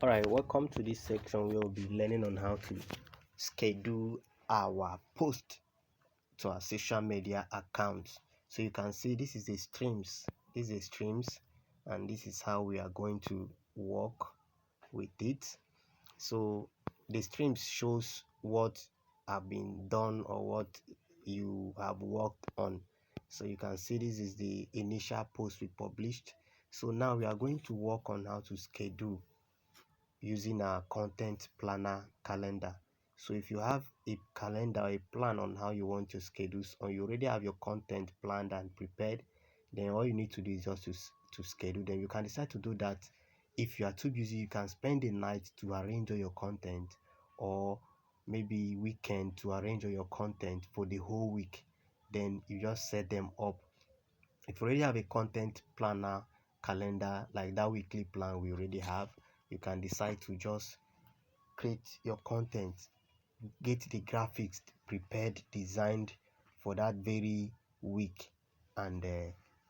Alright, welcome to this section where we'll be learning on how to schedule our post to our social media accounts. So you can see this is a streams. This is a streams, and this is how we are going to work with it. So the streams shows what have been done or what you have worked on. So you can see this is the initial post we published. So now we are going to work on how to schedule using our content planner calendar. So if you have a calendar, a plan on how you want your schedules, or you already have your content planned and prepared, then all you need to do is just to schedule them. You can decide to do that. If you are too busy, you can spend the night to arrange all your content, or maybe weekend to arrange all your content for the whole week. Then you just set them up. If you already have a content planner calendar like that weekly plan we already have, you can decide to just create your content, get the graphics prepared, designed for that very week, and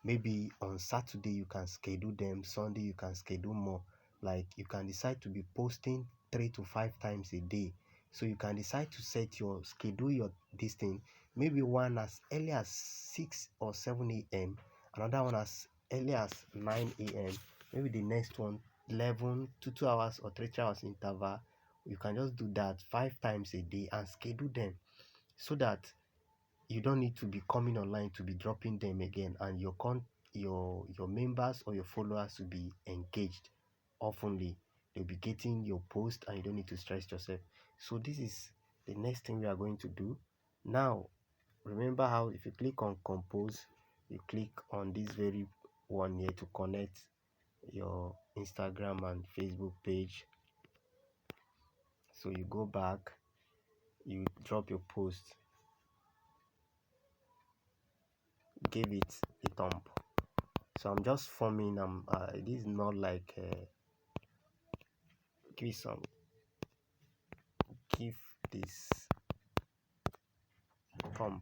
maybe on Saturday you can schedule them, Sunday you can schedule more. Like you can decide to be posting 3 to 5 times a day. So you can decide to set your schedule your this thing, maybe one as early as 6 or 7 a.m, another one as early as 9 a.m, maybe the next one 11 to 2 hours or 3 hours interval. You can just do that 5 times a day and schedule them, so that you don't need to be coming online to be dropping them again, and your members or your followers will be engaged oftenly. They'll be getting your post and you don't need to stress yourself. So this is the next thing we are going to do. Now remember how if you click on compose, you click on this very one here to connect your Instagram and Facebook page. So you go back, you drop your post, give it a thumb. So I'm just forming this is not like give this thumb.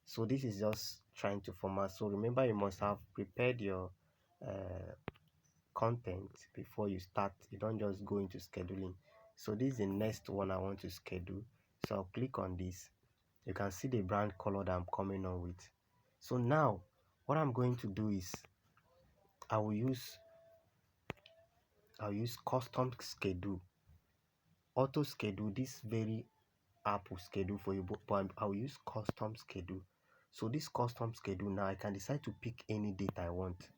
So this is just trying to format. So remember, you must have prepared your content before you start. You don't just go into scheduling. So this is the next one I want to schedule. So I'll click on this. You can see the brand color that I'm coming on with. So now what I'm going to do is I'll use custom schedule, auto schedule. This very app will schedule for you, but I'll use custom schedule. So this custom schedule, now I can decide to pick any date I want.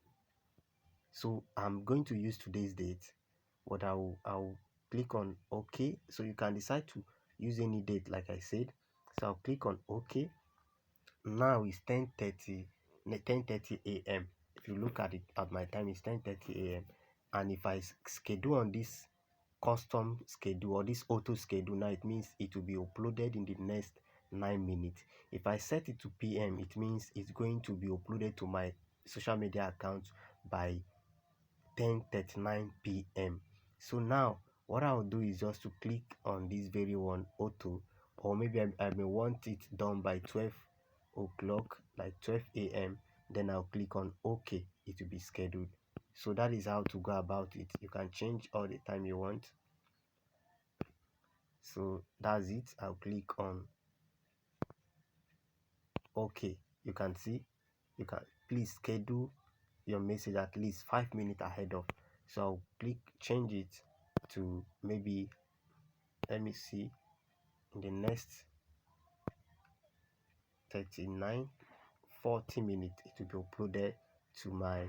So I'm going to use today's date, but I'll click on OK. So you can decide to use any date like I said. So I'll click on OK. Now it's 10:30 a.m. If you look at it at my time, it's 10:30 a.m. and if I schedule on this custom schedule or this auto schedule, now it means it will be uploaded in the next 9 minutes. If I set it to PM, it means it's going to be uploaded to my social media account by 10:39 p.m. So now what I'll do is just to click on this very one, auto, or maybe I may want it done by 12 o'clock, like 12 a.m. Then I'll click on OK. It will be scheduled. So that is how to go about it. You can change all the time you want. So that's it. I'll click on OK. You can see, you can please schedule your message at least 5 minutes ahead of. So I'll click change it to maybe, let me see, in the next 40 minutes it will be uploaded to my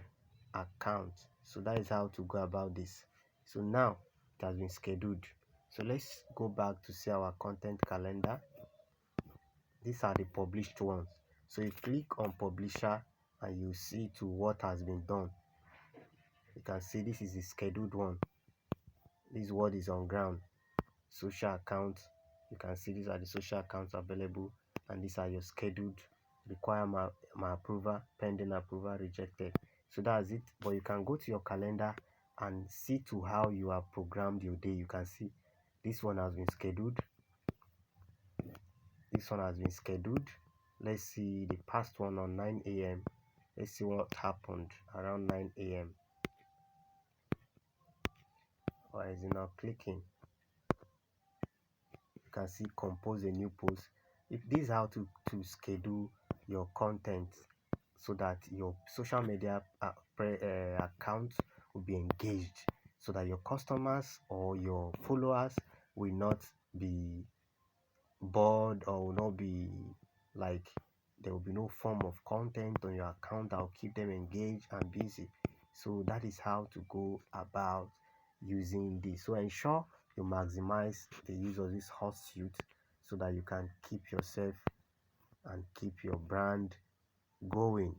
account. So that is how to go about this. So now it has been scheduled. So let's go back to see our content calendar. These are the published ones. So you click on publisher and you see to what has been done. You can see this is the scheduled one. This is what is on ground. Social accounts. You can see these are the social accounts available, and these are your scheduled. Require my approval, pending approval, rejected. So that's it. But you can go to your calendar and see to how you have programmed your day. You can see this one has been scheduled. This one has been scheduled. Let's see the past one on 9 a.m. Let's see what happened around 9 a.m. or as in now clicking, you can see compose a new post. If this is how to schedule your content so that your social media account will be engaged, so that your customers or your followers will not be bored or will not be like there will be no form of content on your account that will keep them engaged and busy. So that is how to go about using this. So ensure you maximize the use of this Hootsuite so that you can keep yourself and keep your brand going